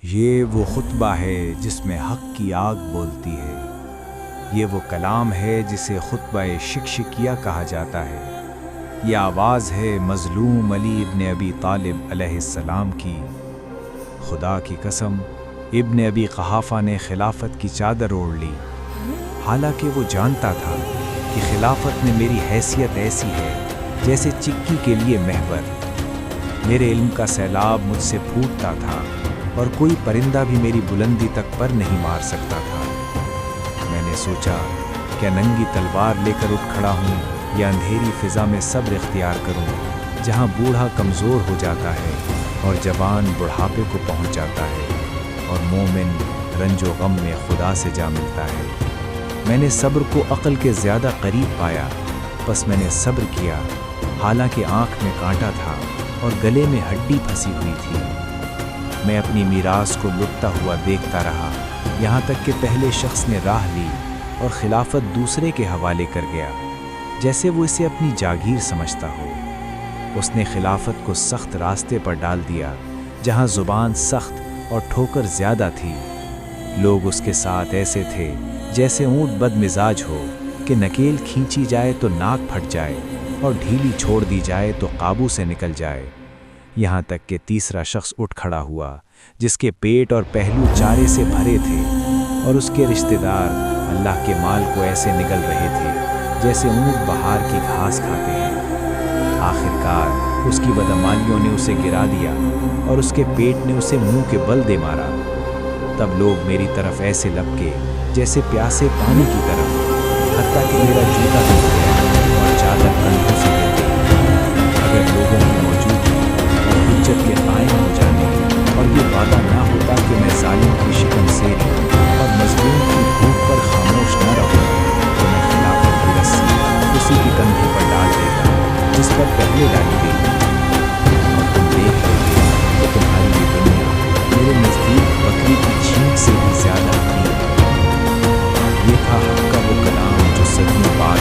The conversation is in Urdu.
یہ وہ خطبہ ہے جس میں حق کی آگ بولتی ہے، یہ وہ کلام ہے جسے خطبہ شکشکیہ کہا جاتا ہے، یہ آواز ہے مظلوم علی ابن ابی طالب علیہ السلام کی۔ خدا کی قسم، ابن ابی قحافہ نے خلافت کی چادر اوڑھ لی، حالانکہ وہ جانتا تھا کہ خلافت میں میری حیثیت ایسی ہے جیسے چکی کے لیے محور۔ میرے علم کا سیلاب مجھ سے پھوٹتا تھا اور کوئی پرندہ بھی میری بلندی تک پر نہیں مار سکتا تھا۔ میں نے سوچا کیا ننگی تلوار لے کر اٹھ کھڑا ہوں یا اندھیری فضا میں صبر اختیار کروں، جہاں بوڑھا کمزور ہو جاتا ہے اور جوان بڑھاپے کو پہنچ جاتا ہے اور مومن رنج و غم میں خدا سے جا ملتا ہے۔ میں نے صبر کو عقل کے زیادہ قریب پایا، بس میں نے صبر کیا، حالانکہ آنکھ میں کانٹا تھا اور گلے میں ہڈی پھنسی ہوئی تھی۔ میں اپنی میراث کو لٹتا ہوا دیکھتا رہا، یہاں تک کہ پہلے شخص نے راہ لی اور خلافت دوسرے کے حوالے کر گیا، جیسے وہ اسے اپنی جاگیر سمجھتا ہو۔ اس نے خلافت کو سخت راستے پر ڈال دیا، جہاں زبان سخت اور ٹھوکر زیادہ تھی۔ لوگ اس کے ساتھ ایسے تھے جیسے اونٹ بد مزاج ہو کہ نکیل کھینچی جائے تو ناک پھٹ جائے اور ڈھیلی چھوڑ دی جائے تو قابو سے نکل جائے۔ یہاں تک کہ تیسرا شخص اٹھ کھڑا ہوا جس کے پیٹ اور پہلو چارے سے بھرے تھے اور اس کے رشتہ دار اللہ کے مال کو ایسے نگل رہے تھے جیسے اونٹ بہار کی گھاس کھاتے ہیں۔ آخرکار اس کی بدعمالیوں نے اسے گرا دیا اور اس کے پیٹ نے اسے منہ کے بل دے مارا۔ تب لوگ میری طرف ایسے لپکے جیسے پیاسے پانی کی طرف، حتیٰ کہ میرا جوتا ٹوٹ گیا اور چادر کندھوں سے گر گئی۔ اگر لوگوں کی موجودگی اور حجت کے قائم ہو جانے اور یہ وعدہ نہ ہوتا کہ میں ظالم کی شکم سیری اور مظلوم کی بھوک پر خاموش نہ رہوں، تو میں خلافت کی رسی اسی کے کندھے پر ڈال دیتا جس پر پہلے ڈالی گئی، اور تم دیکھ لیتے کہ تمہاری یہ دنیا میرے نزدیک بکری کی چھینک سے بھی زیادہ حقیر ہے۔ یہ تھا حق کا وہ کلام جو صدیوں بعد